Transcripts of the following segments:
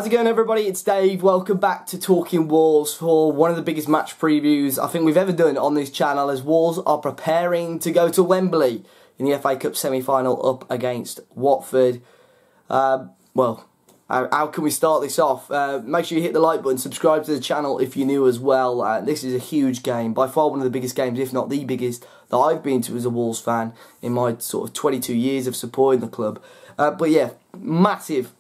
it going, everybody? It's Dave. Welcome back to Talking Wolves for one of the biggest match previews I think we've ever done on this channel, as Wolves are preparing to go to Wembley in the FA Cup semi-final up against Watford. Well, how can we start this off? Make sure you hit the like button, subscribe to the channel if you're new as well. This is a huge game, by far one of the biggest games, if not the biggest, that I've been to as a Wolves fan in my sort of 22 years of supporting the club. But yeah, massive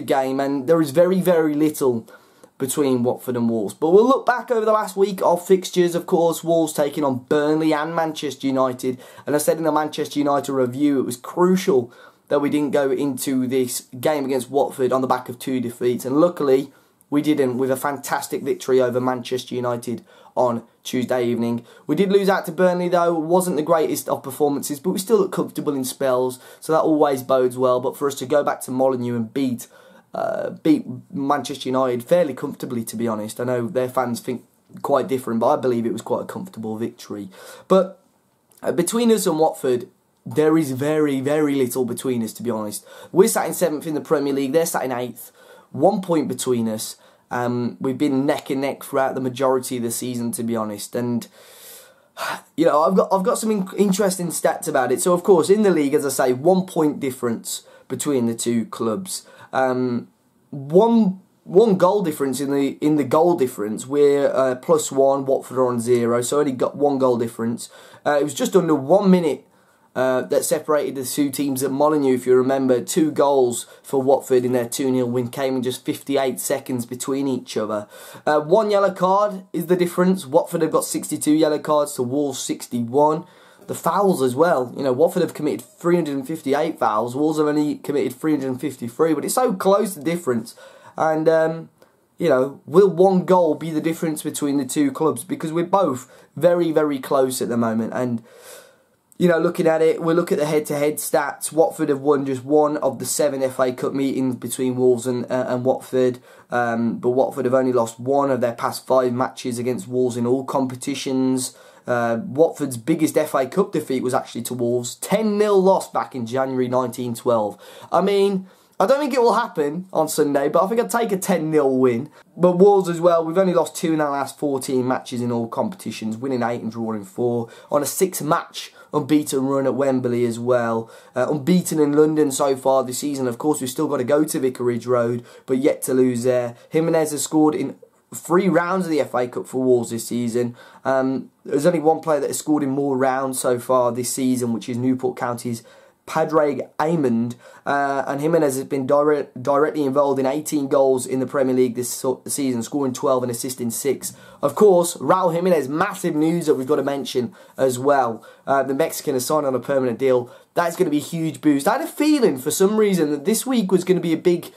game, and there is very little between Watford and Wolves. But we'll look back over the last week of fixtures. Of course, Wolves taking on Burnley and Manchester United. And I said in the Manchester United review, it was crucial that we didn't go into this game against Watford on the back of 2 defeats. And luckily, we didn't, with a fantastic victory over Manchester United on Tuesday evening. We did lose out to Burnley though. It wasn't the greatest of performances, but we still looked comfortable in spells, so that always bodes well. But for us to go back to Molineux and beat Manchester United fairly comfortably, to be honest. I know their fans think quite different, but I believe it was quite a comfortable victory. But between us and Watford, there is very little between us, to be honest. We're sat in 7th in the Premier League, they're sat in 8th. 1 point between us. We've been neck and neck throughout the majority of the season, to be honest, and you know, I've got some interesting stats about it. So of course, in the league, as I say, 1 point difference between the two clubs. One goal difference in the goal difference. We're +1, Watford are on 0, so only got 1 goal difference. It was just under 1 minute that separated the two teams at Molineux, if you remember. 2 goals for Watford in their 2-0 win came in just 58 seconds between each other. 1 yellow card is the difference. Watford have got 62 yellow cards to Wolves 61. The fouls as well. You know, Watford have committed 358 fouls. Wolves have only committed 353, but it's so close, the difference. And you know, will 1 goal be the difference between the two clubs? Because we're both very close at the moment. And you know, looking at it, we'll look at the head-to-head stats. Watford have won just 1 of the 7 FA Cup meetings between Wolves and Watford. But Watford have only lost 1 of their past 5 matches against Wolves in all competitions. Watford's biggest FA Cup defeat was actually to Wolves. 10-0 loss back in January 1912. I mean, I don't think it will happen on Sunday, but I think I'd take a 10-0 win. But Wolves as well, we've only lost 2 in our last 14 matches in all competitions, winning 8 and drawing 4, on a 6-match unbeaten run at Wembley as well. Unbeaten in London so far this season. Of course, we've still got to go to Vicarage Road, but yet to lose there. Jimenez has scored in 3 rounds of the FA Cup for Wolves this season. There's only 1 player that has scored in more rounds so far this season, which is Newport County's Padraig Amond, and Jimenez has been directly involved in 18 goals in the Premier League this season, scoring 12 and assisting 6. Of course, Raul Jimenez, massive news that we've got to mention as well. The Mexican has signed on a permanent deal. That's going to be a huge boost. I had a feeling for some reason that this week was going to be a big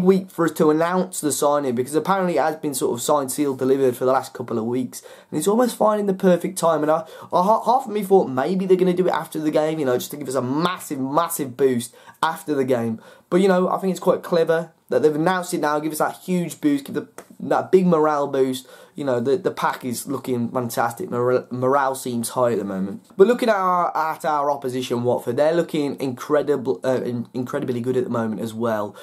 week for us to announce the signing, because apparently it has been sort of signed, sealed, delivered for the last couple of weeks, and it's almost finding the perfect time. And half of me thought maybe they're going to do it after the game, you know, just to give us a massive boost after the game. But you know, I think it's quite clever that they've announced it now, give us that huge boost, give that big morale boost. You know, the pack is looking fantastic. Morale seems high at the moment. But looking at our opposition, Watford, they're looking incredibly good at the moment as well.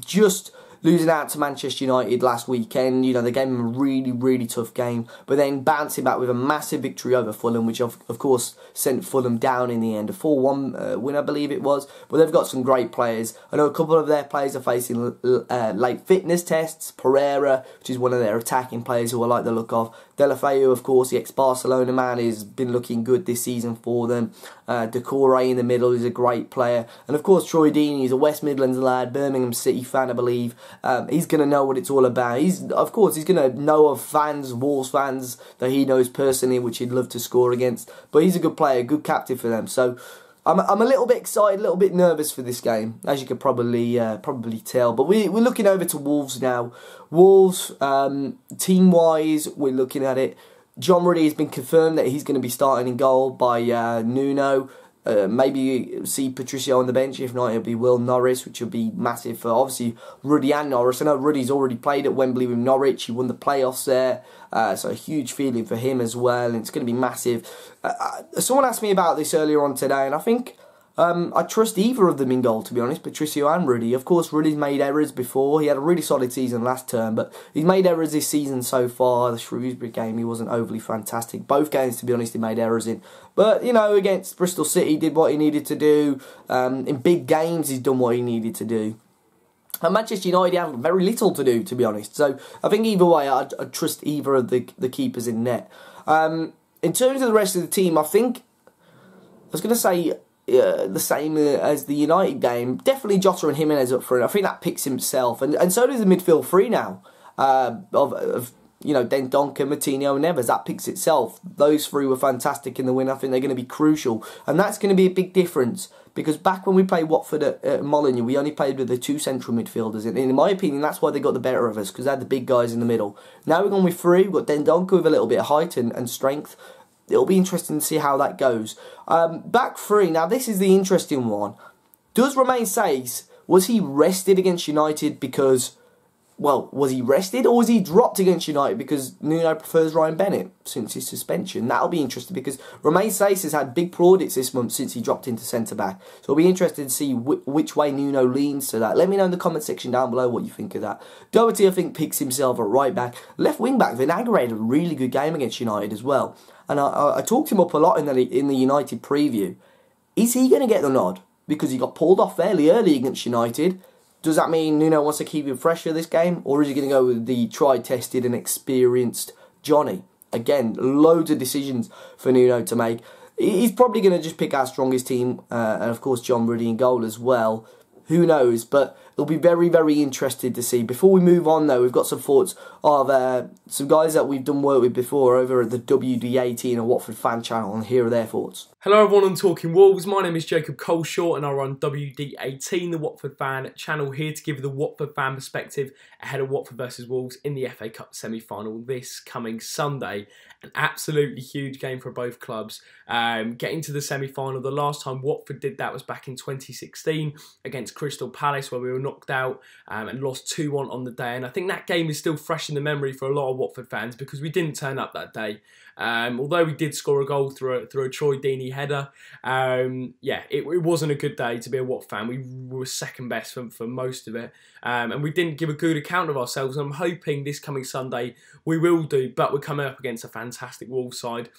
Just losing out to Manchester United last weekend, you know, they gave them a really tough game, but then bouncing back with a massive victory over Fulham, which of course sent Fulham down in the end. A 4-1 win, I believe it was. But they've got some great players. I know a couple of their players are facing late fitness tests. Pereira, which is one of their attacking players who I like the look of. Deulofeu, of course, the ex-Barcelona man, has been looking good this season for them. Decore in the middle is a great player. And of course, Troy Deeney, he's a West Midlands lad, Birmingham City fan, I believe. He's going to know what it's all about. Of course, he's going to know of fans, Wolves fans, that he knows personally, which he'd love to score against. But he's a good player, good captain for them. So I'm a little bit excited, a little bit nervous for this game, as you could probably tell. But we're looking over to Wolves now. Wolves, team-wise, we're looking at it. John Ruddy has been confirmed that he's going to be starting in goal by Nuno. Maybe see Patricio on the bench. If not, it'll be Will Norris, which will be massive for obviously Ruddy and Norris. I know Ruddy's already played at Wembley with Norwich. He won the playoffs there, so a huge feeling for him as well, and it's going to be massive. Someone asked me about this earlier on today, and I think I trust either of them in goal, to be honest, Patricio and Rudy. Of course, Rudy's made errors before. He had a really solid season last term, but he's made errors this season so far. The Shrewsbury game, he wasn't overly fantastic. Both games, to be honest, he made errors in. But, you know, against Bristol City, he did what he needed to do. In big games, he's done what he needed to do. And Manchester United have very little to do, to be honest. So I think either way, I'd trust either of the keepers in net. In terms of the rest of the team, I think, I was going to say the same as the United game. Definitely Jota and Jimenez up front. I think that picks himself. And so does the midfield three now. You know, Dendoncker, Moutinho and Neves. That picks itself. Those three were fantastic in the win. I think they're going to be crucial. And that's going to be a big difference. Because back when we played Watford at Molineux, we only played with the two central midfielders. And in my opinion, that's why they got the better of us. Because they had the big guys in the middle. Now we're going with three. We've got Dendoncker with a little bit of height and strength. It'll be interesting to see how that goes. Back three. Now, this is the interesting one. Does Romain Saiss, was he rested against United because, well, was he rested or was he dropped against United because Nuno prefers Ryan Bennett since his suspension? That'll be interesting because Romain Saiss has had big plaudits this month since he dropped into centre-back. So it'll be interesting to see which way Nuno leans to that. Let me know in the comment section down below what you think of that. Doherty, I think, picks himself at right-back. Left wing-back, Vinagre had a really good game against United as well. And I talked him up a lot in the United preview. Is he going to get the nod? Because he got pulled off fairly early against United. Does that mean Nuno wants to keep him fresh for this game? Or is he going to go with the tried, tested and experienced Johnny? Again, loads of decisions for Nuno to make. He's probably going to just pick our strongest team. And of course, John Ruddy in goal as well. Who knows? But it'll be very, very interesting to see. Before we move on, though, we've got some thoughts of some guys that we've done work with before over at the WD18 and Watford fan channel, and here are their thoughts. Hello everyone on Talking Wolves, my name is Jacob Coleshaw and I run WD18, the Watford fan channel, here to give you the Watford fan perspective ahead of Watford versus Wolves in the FA Cup semi-final this coming Sunday. An absolutely huge game for both clubs. Getting to the semi-final, the last time Watford did that was back in 2016 against Crystal Palace, where we were knocked out and lost 2-1 on the day. And I think that game is still fresh in the memory for a lot of Watford fans because we didn't turn up that day. Although we did score a goal through a Troy Deeney header, yeah, it wasn't a good day to be a Watford fan. We were second best for most of it, and we didn't give a good account of ourselves. I'm hoping this coming Sunday we will do, but we're coming up against a fantastic Wolves side.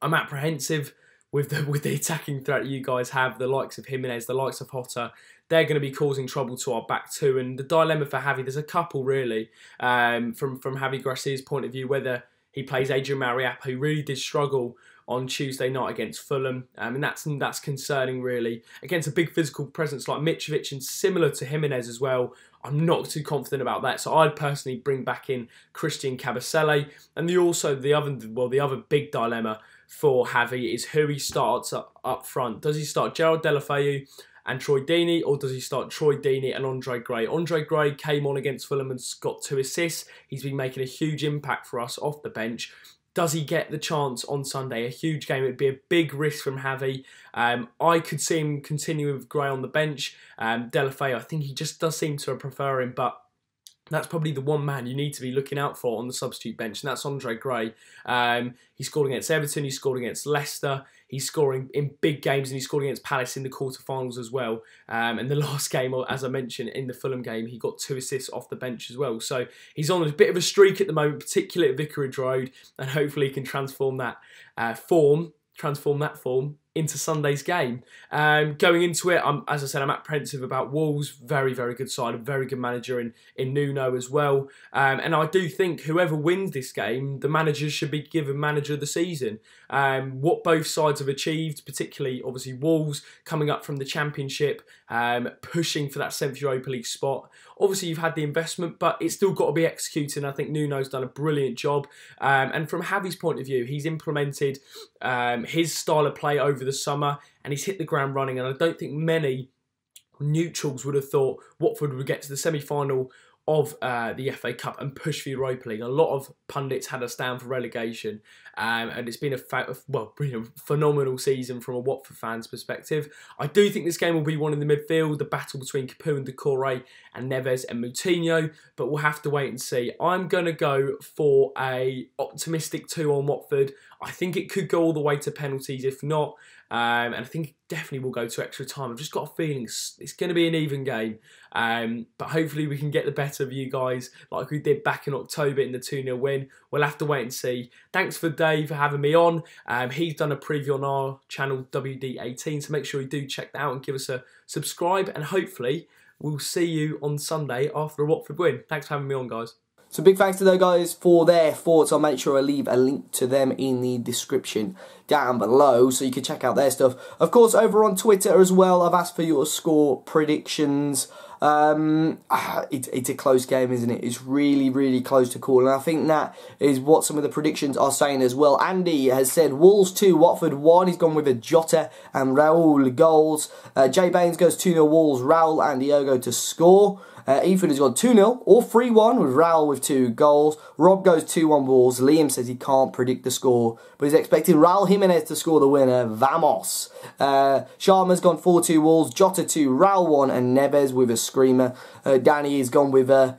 I'm apprehensive with the attacking threat you guys have, the likes of Jimenez, the likes of Jota. They're going to be causing trouble to our back two, and the dilemma for Javi, there's a couple really, from Javi Gracia's point of view, whether he plays Adrian Mariappa, who really did struggle on Tuesday night against Fulham, and that's concerning really. Against a big physical presence like Mitrovic and similar to Jimenez as well, I'm not too confident about that. So I'd personally bring back in Christian Kabasele, and the other big dilemma for Javi is who he starts up front. Does he start Gerald Deulofeu and Troy Deeney, or does he start Troy Deeney and Andre Gray? Andre Gray came on against Fulham and got 2 assists. He's been making a huge impact for us off the bench. Does he get the chance on Sunday? A huge game. It would be a big risk from Javi. I could see him continuing with Gray on the bench. Deulofeu, I think he just does seem to prefer him, but that's probably the one man you need to be looking out for on the substitute bench, and that's Andre Gray. He scored against Everton, he scored against Leicester, he's scoring in big games, and he scored against Palace in the quarterfinals as well. And the last game, as I mentioned, in the Fulham game, he got 2 assists off the bench as well. So he's on a bit of a streak at the moment, particularly at Vicarage Road, and hopefully he can transform that form into Sunday's game. Going into it, as I said, I'm apprehensive about Wolves. Very, very good side, a very good manager in Nuno as well. And I do think whoever wins this game, the manager should be given manager of the season. What both sides have achieved, particularly obviously Wolves coming up from the Championship, pushing for that 7th Europa League spot. Obviously you've had the investment, but it's still got to be executed. And I think Nuno's done a brilliant job. And from Javi's point of view, he's implemented his style of play over the summer, and he's hit the ground running. And I don't think many neutrals would have thought Watford would get to the semi-final of the FA Cup and push for Europa League. A lot of pundits had us down for relegation, and it's been a phenomenal season from a Watford fan's perspective. I do think this game will be one in the midfield, the battle between Capoue and Doucouré and Neves and Moutinho, but we'll have to wait and see. I'm going to go for a optimistic 2 on Watford. I think it could go all the way to penalties. If not, and I think definitely will go to extra time. I've just got a feeling it's going to be an even game, but hopefully we can get the better of you guys like we did back in October in the 2-0 win. We'll have to wait and see. Thanks for Dave for having me on. He's done a preview on our channel WD18, so make sure you do check that out and give us a subscribe, and hopefully we'll see you on Sunday after a Watford win. Thanks for having me on, guys. So big thanks to those guys for their thoughts. I'll make sure I leave a link to them in the description down below so you can check out their stuff. Of course, over on Twitter as well, I've asked for your score predictions. It's a close game, isn't it? It's really, really close to call. And I think that is what some of the predictions are saying as well. Andy has said Wolves 2, Watford 1. He's gone with a Jota and Raul goals. Jay Baines goes 2-0 Wolves, Raul and Diogo to score. Ethan has gone 2-0 or 3-1 with Raul with 2 goals. Rob goes 2-1 Wolves. Liam says he can't predict the score, but he's expecting Raul Jimenez to score the winner. Vamos. Sharma's gone 4-2 Wolves. Jota 2, Raul 1 and Neves with a screamer. Danny has gone with a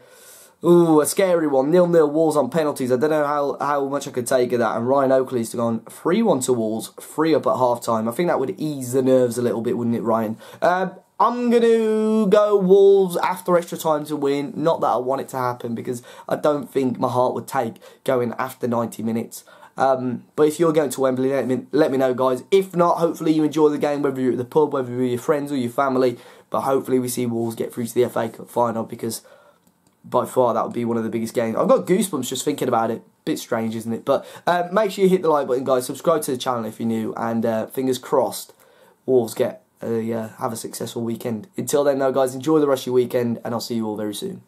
scary one. 0-0 Wolves on penalties. I don't know how much I could take of that. And Ryan Oakley's gone 3-1 to Wolves. 3 up at half time. I think that would ease the nerves a little bit, wouldn't it, Ryan? I'm going to go Wolves after extra time to win. Not that I want it to happen, because I don't think my heart would take going after 90 minutes. But if you're going to Wembley, let me know, guys. If not, hopefully you enjoy the game, whether you're at the pub, whether you're with your friends or your family. But hopefully we see Wolves get through to the FA Cup final, because by far that would be one of the biggest games. I've got goosebumps just thinking about it. Bit strange, isn't it? But make sure you hit the like button, guys. Subscribe to the channel if you're new. And fingers crossed, Wolves have a successful weekend. Until then, though, guys, enjoy the rest of your weekend, and I'll see you all very soon.